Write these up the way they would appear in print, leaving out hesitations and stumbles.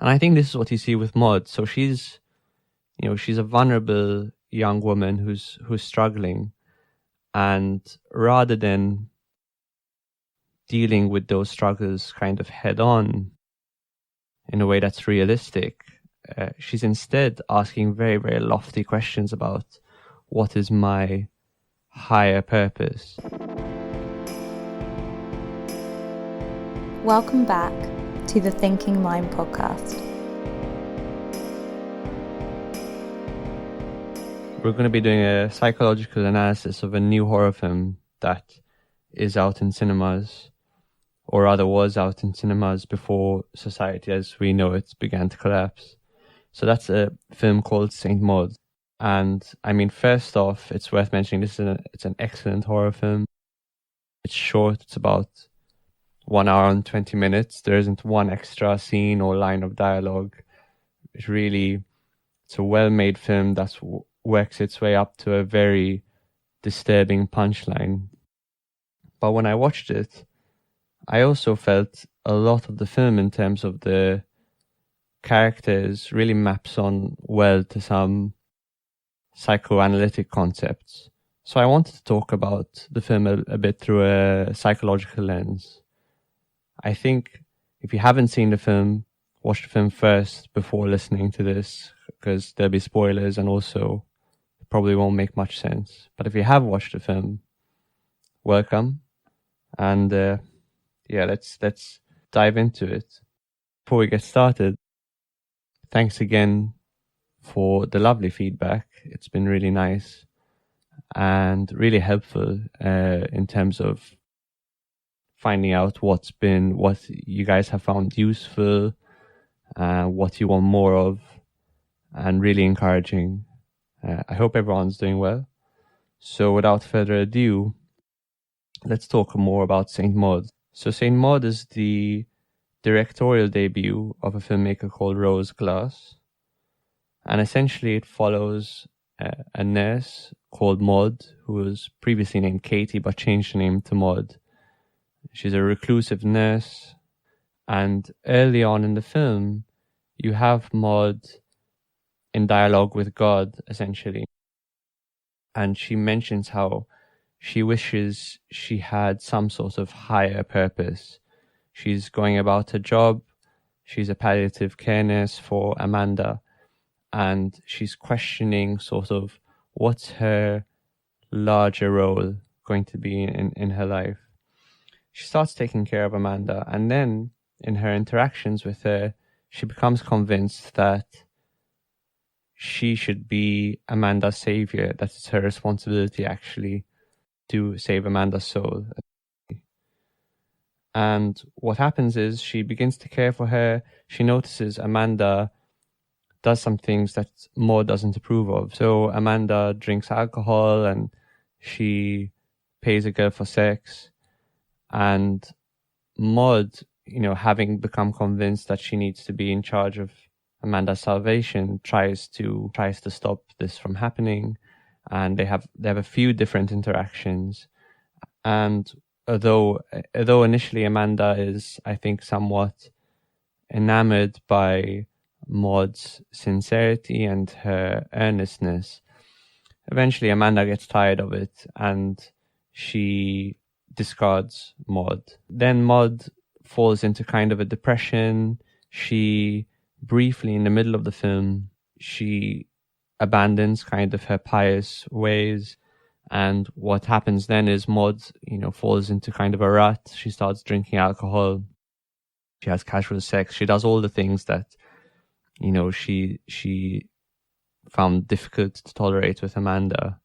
And I think this is what you see with Maud. So she's a vulnerable young woman who's struggling, and rather than dealing with those struggles kind of head on in a way that's realistic, she's instead asking very, very lofty questions about what is my higher purpose. Welcome back to the Thinking Mind podcast. We're going to be doing a psychological analysis of a new horror film that is out in cinemas, or rather was out in cinemas before society as we know it began to collapse. So that's a film called Saint Maud. And I mean, first off, it's worth mentioning it's an excellent horror film. It's short. It's about 1 hour and 20 minutes. There isn't one extra scene or line of dialogue. It's a well-made film that works its way up to a very disturbing punchline. But when I watched it, I also felt a lot of the film in terms of the characters really maps on well to some psychoanalytic concepts. So I wanted to talk about the film a bit through a psychological lens. I think if you haven't seen the film, watch the film first before listening to this, because there'll be spoilers and also it probably won't make much sense. But if you have watched the film, welcome. And let's dive into it. Before we get started, thanks again for the lovely feedback. It's been really nice and really helpful in terms of finding out what you guys have found useful, what you want more of, and really encouraging. I hope everyone's doing well. So without further ado, let's talk more about Saint Maud. So Saint Maud is the directorial debut of a filmmaker called Rose Glass. And essentially it follows a nurse called Maud, who was previously named Katie but changed her name to Maud. She's a reclusive nurse, and early on in the film, you have Maud in dialogue with God, essentially. And she mentions how she wishes she had some sort of higher purpose. She's going about her job. She's a palliative care nurse for Amanda, and she's questioning sort of what's her larger role going to be in her life. She starts taking care of Amanda, and then in her interactions with her, she becomes convinced that she should be Amanda's savior, that it's her responsibility actually to save Amanda's soul. And what happens is she begins to care for her. She notices Amanda does some things that Maud doesn't approve of. So Amanda drinks alcohol and she pays a girl for sex. And Maud, having become convinced that she needs to be in charge of Amanda's salvation, tries to stop this from happening. And they have a few different interactions. And although initially Amanda is, I think, somewhat enamored by Maud's sincerity and her earnestness, eventually Amanda gets tired of it and she discards Maud. Then Maud falls into kind of a depression. She briefly, in the middle of the film, she abandons kind of her pious ways. And what happens then is Maud, falls into kind of a rut. She starts drinking alcohol. She has casual sex. She does all the things that, she found difficult to tolerate with Amanda.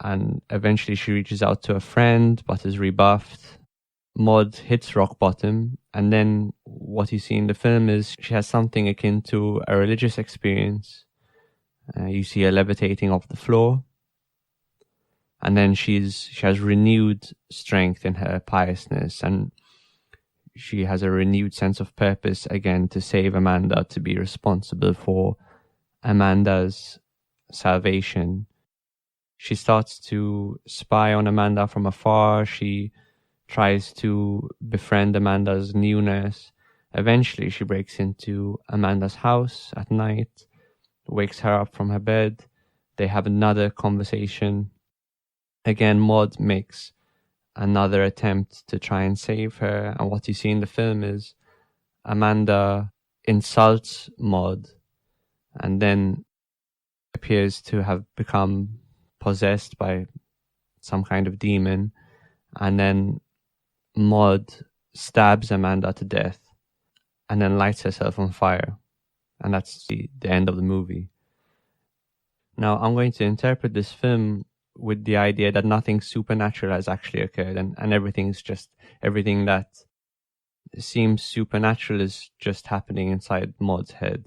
And eventually she reaches out to a friend, but is rebuffed. Maud hits rock bottom. And then what you see in the film is she has something akin to a religious experience. You see her levitating off the floor. And then she has renewed strength in her piousness, and she has a renewed sense of purpose again to save Amanda, to be responsible for Amanda's salvation. She starts to spy on Amanda from afar. She tries to befriend Amanda's new nurse. Eventually, she breaks into Amanda's house at night, wakes her up from her bed. They have another conversation. Again, Maud makes another attempt to try and save her. And what you see in the film is Amanda insults Maud and then appears to have become possessed by some kind of demon. And then Maud stabs Amanda to death and then lights herself on fire. And that's the end of the movie. Now, I'm going to interpret this film with the idea that nothing supernatural has actually occurred, and everything that seems supernatural is just happening inside Maud's head.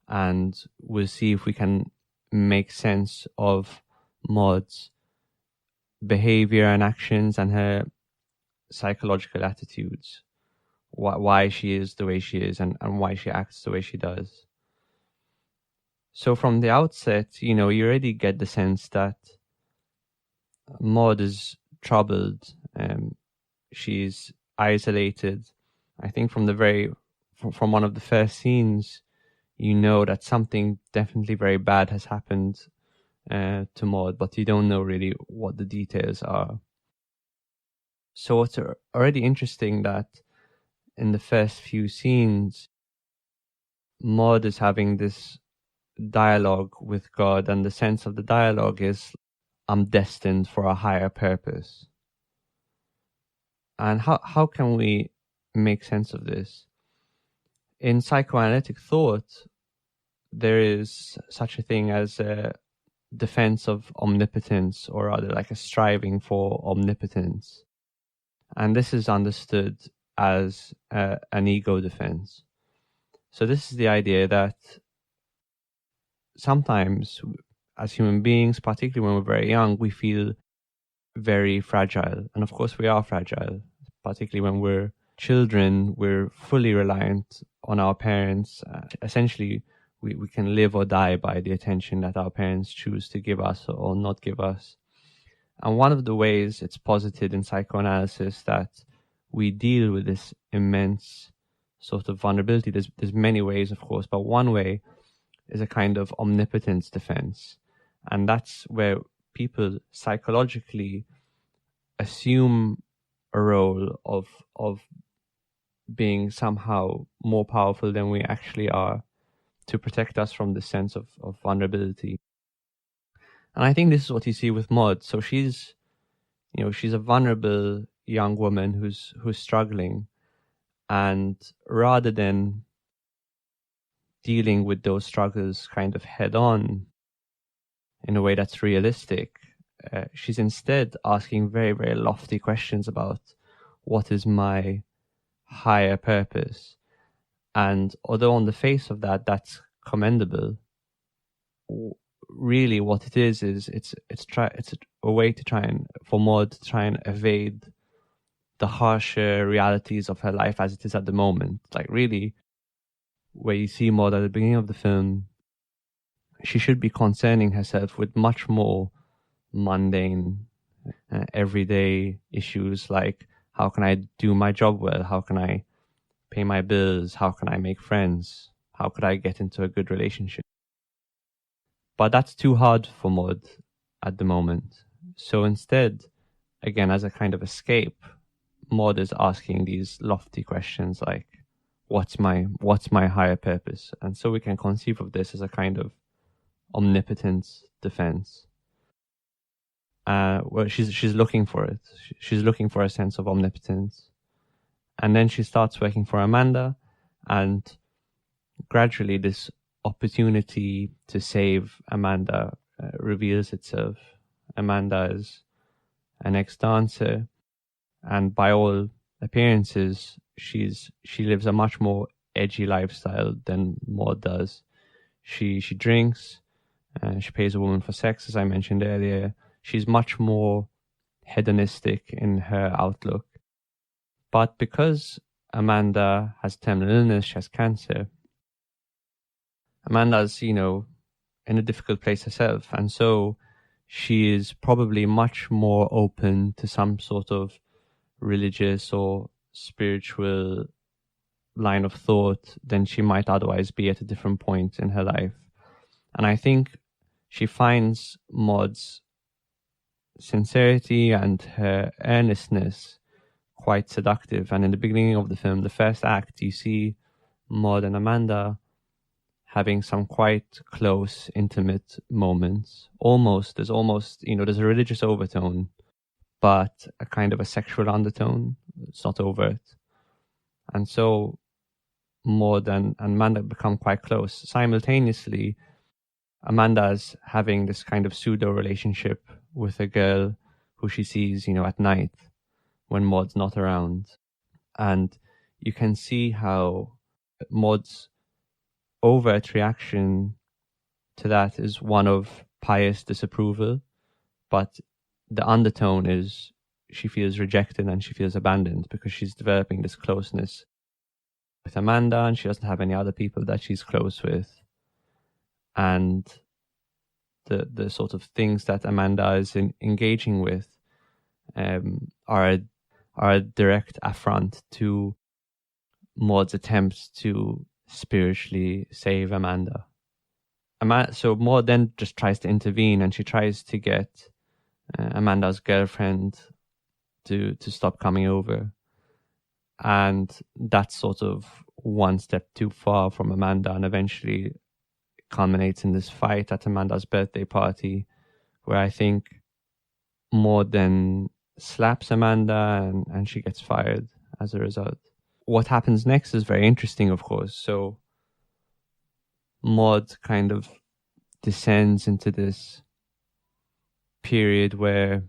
And we'll see if we can make sense of Maud's behavior and actions and her psychological attitudes, why she is the way she is and why she acts the way she does. So from the outset, you already get the sense that Maud is troubled. She's isolated. I think from one of the first scenes, that something definitely very bad has happened to Maud, but you don't know really what the details are. So it's already interesting that in the first few scenes, Maud is having this dialogue with God, and the sense of the dialogue is, I'm destined for a higher purpose. And how can we make sense of this? In psychoanalytic thought, there is such a thing as a defense of omnipotence, or rather like a striving for omnipotence. And this is understood as an ego defense. So this is the idea that sometimes as human beings, particularly when we're very young, we feel very fragile. And of course we are fragile, particularly when we're children. We're fully reliant on our parents. Essentially, we can live or die by the attention that our parents choose to give us or not give us. And one of the ways it's posited in psychoanalysis that we deal with this immense sort of vulnerability, there's many ways, of course, but one way is a kind of omnipotence defense. And that's where people psychologically assume a role of being somehow more powerful than we actually are, to protect us from the sense of vulnerability. And I think this is what you see with Maud. So she's a vulnerable young woman who's struggling, and rather than dealing with those struggles kind of head on in a way that's realistic, she's instead asking very, very lofty questions about what is my higher purpose. And although on the face of that, that's commendable, really what it is it's a way to for Maud to try and evade the harsher realities of her life as it is at the moment. Like really, where you see Maud at the beginning of the film, she should be concerning herself with much more mundane, everyday issues like, how can I do my job well? How can I pay my bills? How can I make friends? How could I get into a good relationship? But that's too hard for Maud at the moment. So instead, again, as a kind of escape, Maud is asking these lofty questions like, what's my higher purpose? And so we can conceive of this as a kind of omnipotence defense. Well, she's looking for it. She's looking for a sense of omnipotence. And then she starts working for Amanda, and gradually this opportunity to save Amanda reveals itself. Amanda is an ex-dancer, and by all appearances, she lives a much more edgy lifestyle than Maud does. She drinks, she pays a woman for sex, as I mentioned earlier. She's much more hedonistic in her outlook. But because Amanda has terminal illness, she has cancer, Amanda's, in a difficult place herself. And so she is probably much more open to some sort of religious or spiritual line of thought, then she might otherwise be at a different point in her life. And I think she finds Maud's sincerity and her earnestness quite seductive. And in the beginning of the film, the first act, you see Maud and Amanda having some quite close, intimate moments. There's a religious overtone, but a kind of a sexual undertone. It's not overt. And so Maud and Amanda become quite close. Simultaneously, Amanda's having this kind of pseudo relationship with a girl who she sees, at night when Maud's not around. And you can see how Maud's overt reaction to that is one of pious disapproval, but the undertone is she feels rejected and she feels abandoned because she's developing this closeness with Amanda and she doesn't have any other people that she's close with. And the sort of things that Amanda is engaging with are a direct affront to Maud's attempts to spiritually save Amanda. So Maud then just tries to intervene and she tries to get Amanda's girlfriend to stop coming over. And that's sort of one step too far from Amanda, and eventually culminates in this fight at Amanda's birthday party, where I think Maud then slaps Amanda and she gets fired as a result. What happens next is very interesting, of course. So Maud kind of descends into this period where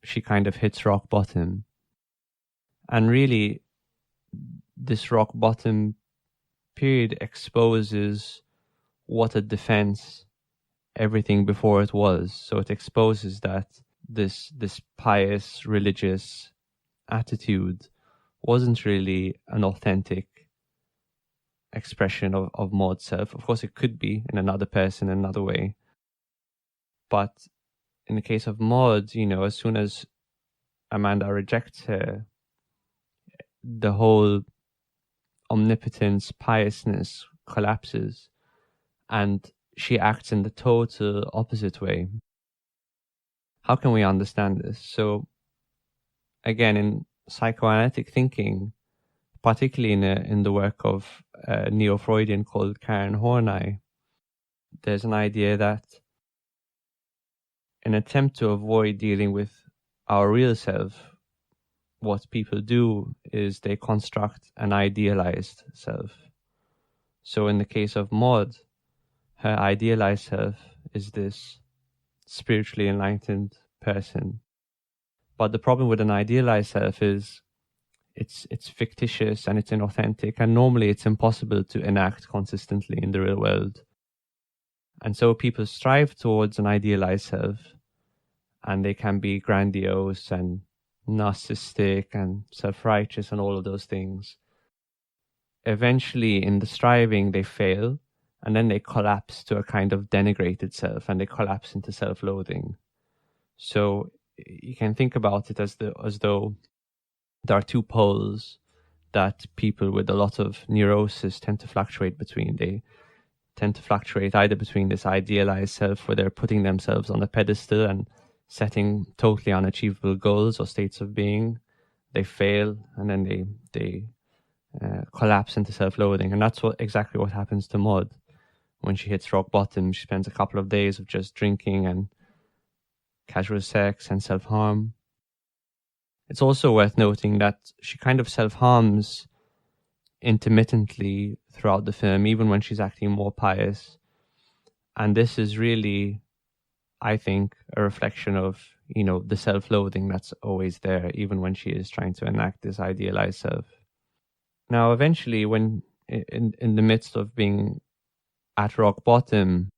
she kind of hits rock bottom. And really, this rock bottom period exposes what a defense everything before it was. So it exposes that this pious religious attitude wasn't really an authentic expression of Maud's self. Of course, it could be in another person, in another way. But in the case of Maud, as soon as Amanda rejects her, the whole omnipotence, piousness collapses, and she acts in the total opposite way. How can we understand this? So, again, in psychoanalytic thinking, particularly in the work of a neo-Freudian called Karen Horney, there's an idea that in an attempt to avoid dealing with our real self, what people do is they construct an idealized self. So in the case of Maud, her idealized self is this spiritually enlightened person. But the problem with an idealized self is it's fictitious and it's inauthentic, and normally it's impossible to enact consistently in the real world. And so people strive towards an idealized self, and they can be grandiose and narcissistic and self-righteous and all of those things. Eventually, in the striving, they fail, and then they collapse to a kind of denigrated self, and they collapse into self-loathing. So you can think about it as though there are two poles that people with a lot of neurosis tend to fluctuate between. They tend to fluctuate either between this idealized self where they're putting themselves on a pedestal and setting totally unachievable goals or states of being. They fail, and then they collapse into self-loathing. And that's exactly what happens to Maud. When she hits rock bottom, she spends a couple of days of just drinking and casual sex and self-harm. It's also worth noting that she kind of self-harms intermittently throughout the film, even when she's acting more pious. And this is really, I think, a reflection of, the self-loathing that's always there, even when she is trying to enact this idealized self. Now, eventually, when in the midst of being at rock bottom,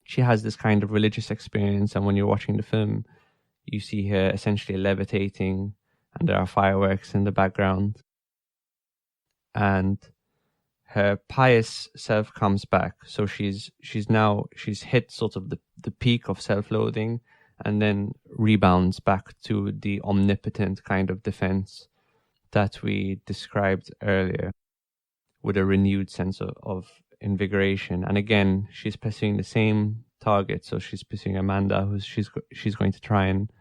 she has this kind of religious experience, and when you're watching the film, you see her essentially levitating, and there are fireworks in the background. And her pious self comes back. So she's hit sort of the peak of self-loathing, and then rebounds back to the omnipotent kind of defense that we described earlier, with a renewed sense of invigoration. And again, she's pursuing the same target. So she's pursuing Amanda, who she's going to try and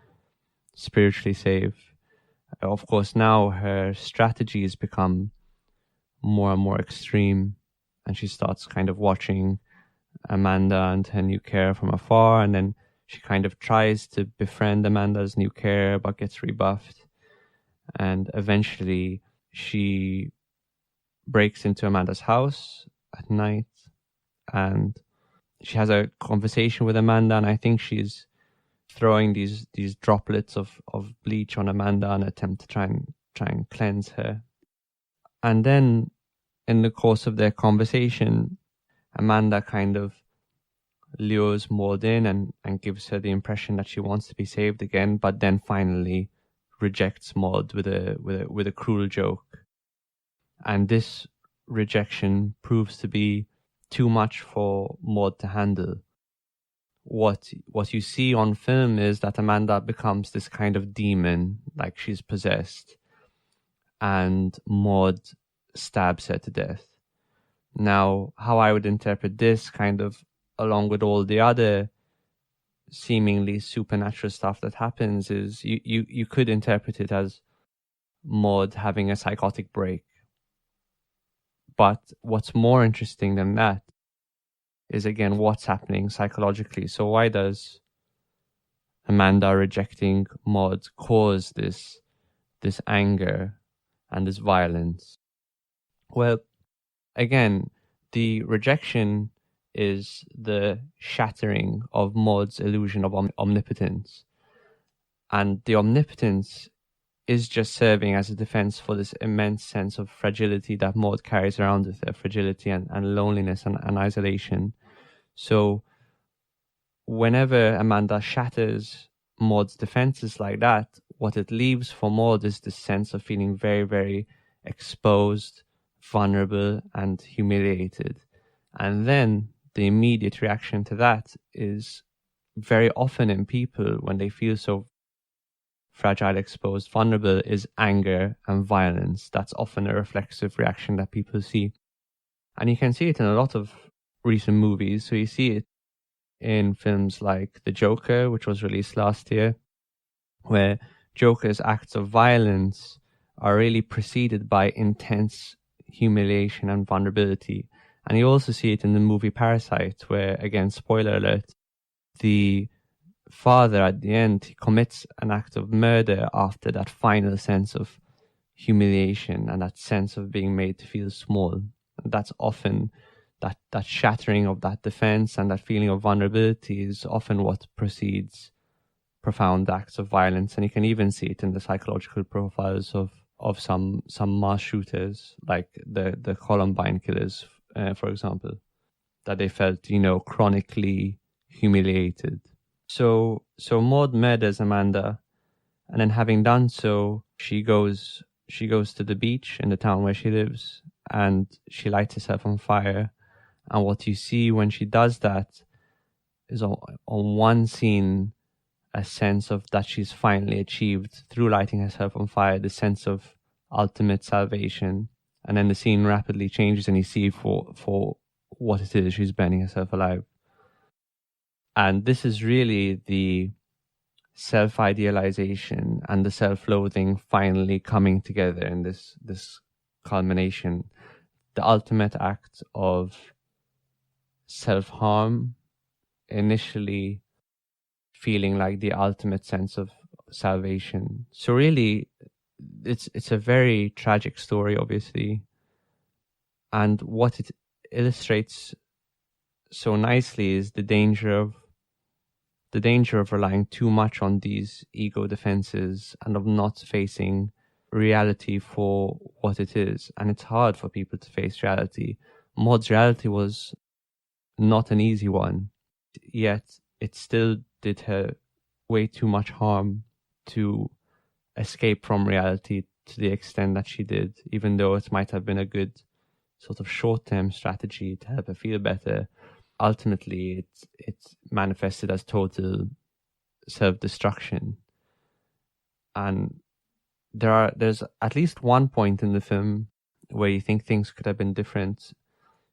spiritually save. Of course, now her strategies become more and more extreme, and she starts kind of watching Amanda and her new carer from afar, and then she kind of tries to befriend Amanda's new carer but gets rebuffed, and eventually she breaks into Amanda's house at night and she has a conversation with Amanda, and I think she's throwing these droplets of bleach on Amanda in an attempt to try and cleanse her. And then in the course of their conversation, Amanda kind of lures Maud in and gives her the impression that she wants to be saved again, but then finally rejects Maud with a cruel joke. And this rejection proves to be too much for Maud to handle. What you see on film is that Amanda becomes this kind of demon, like she's possessed, and Maud stabs her to death. Now, how I would interpret this, kind of along with all the other seemingly supernatural stuff that happens, is you could interpret it as Maud having a psychotic break. But what's more interesting than that is, again, what's happening psychologically. So why does Amanda rejecting Maud cause this anger and this violence? Well, again, the rejection is the shattering of Maud's illusion of omnipotence. And the omnipotence is just serving as a defense for this immense sense of fragility that Maud carries around with her, fragility and loneliness and isolation. So whenever Amanda shatters Maud's defenses like that, what it leaves for Maud is this sense of feeling very, very exposed, vulnerable, and humiliated. And then the immediate reaction to that is very often in people, when they feel so fragile, exposed, vulnerable, is anger and violence. That's often a reflexive reaction that people see. And you can see it in a lot of recent movies. So you see it in films like The Joker, which was released last year, where Joker's acts of violence are really preceded by intense humiliation and vulnerability. And you also see it in the movie Parasite, where, again, spoiler alert, the father at the end, he commits an act of murder after that final sense of humiliation and that sense of being made to feel small. And that's often that shattering of that defense and that feeling of vulnerability is often what precedes profound acts of violence. And you can even see it in the psychological profiles of some mass shooters, like the Columbine killers, for example, that they felt, chronically humiliated. So Maud murders Amanda, and then having done so, she goes to the beach in the town where she lives, and she lights herself on fire. And what you see when she does that is on one scene a sense of that she's finally achieved, through lighting herself on fire, the sense of ultimate salvation. And then the scene rapidly changes and you see for what it is, she's burning herself alive. And this is really the self-idealization and the self-loathing finally coming together in this culmination. The ultimate act of self-harm, initially feeling like the ultimate sense of salvation. So really, it's a very tragic story, obviously. And what it illustrates so nicely is the danger of relying too much on these ego defenses and of not facing reality for what it is. And it's hard for people to face reality. Maud's reality was not an easy one, yet it still did her way too much harm to escape from reality to the extent that she did, even though it might have been a good sort of short-term strategy to help her feel better. Ultimately, it manifested as total self-destruction. And there's at least one point in the film where you think things could have been different.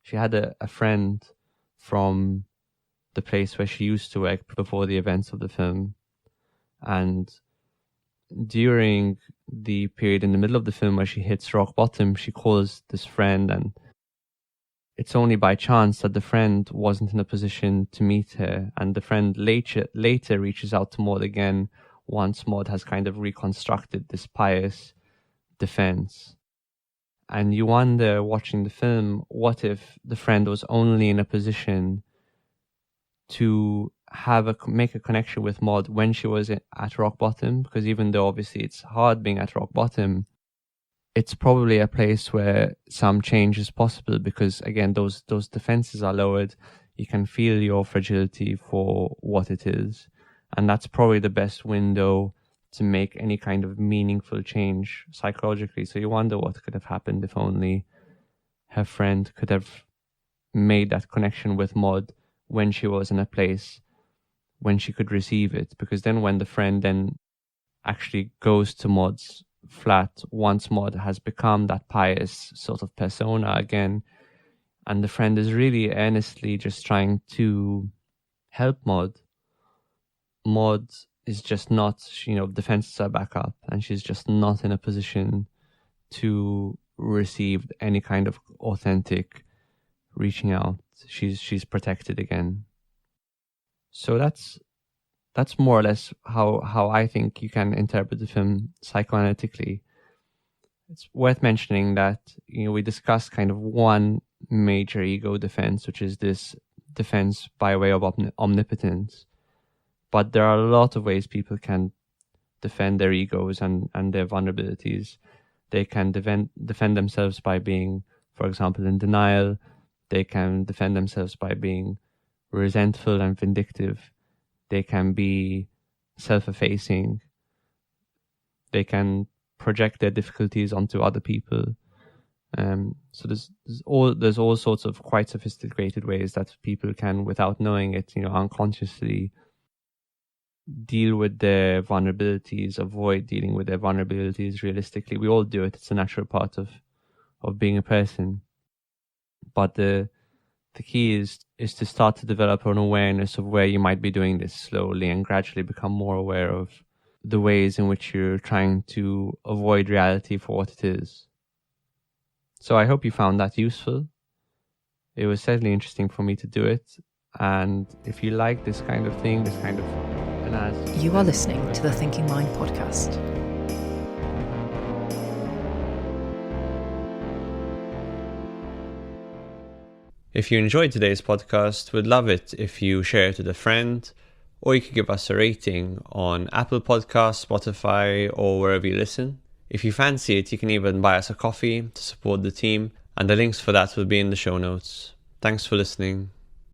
She had a friend from the place where she used to work before the events of the film, and during the period in the middle of the film where she hits rock bottom, she calls this friend, and it's only by chance that the friend wasn't in a position to meet her, and the friend later reaches out to Maud again once Maud has kind of reconstructed this pious defense. And you wonder, watching the film, what if the friend was only in a position to make a connection with Maud when she was at rock bottom? Because even though obviously it's hard being at rock bottom, it's probably a place where some change is possible, because again, those defenses are lowered. You can feel your fragility for what it is, and that's probably the best window to make any kind of meaningful change psychologically. So you wonder what could have happened if only her friend could have made that connection with Maud when she was in a place when she could receive it. Because then when the friend then actually goes to Maud's flat, once Maud has become that pious sort of persona again, and the friend is really earnestly just trying to help Maud is just not, defenses are back up, and she's just not in a position to receive any kind of authentic reaching out. She's protected again. So that's more or less how I think you can interpret the film psychoanalytically. It's worth mentioning that we discussed kind of one major ego defense, which is this defense by way of omnipotence. But there are a lot of ways people can defend their egos and their vulnerabilities. They can defend themselves by being, for example, in denial. They can defend themselves by being resentful and vindictive. They can be self-effacing. They can project their difficulties onto other people. So there's all sorts of quite sophisticated ways that people can, without knowing it, unconsciously deal with their vulnerabilities, avoid dealing with their vulnerabilities realistically. We all do it. It's a natural part of being a person. But the key is to start to develop an awareness of where you might be doing this slowly, and gradually become more aware of the ways in which you're trying to avoid reality for what it is. So I hope you found that useful. It was certainly interesting for me to do it. And if you like this kind of thing, this kind of analysis... You are listening to the Thinking Mind podcast. If you enjoyed today's podcast, we'd love it if you share it with a friend, or you could give us a rating on Apple Podcasts, Spotify, or wherever you listen. If you fancy it, you can even buy us a coffee to support the team, and the links for that will be in the show notes. Thanks for listening.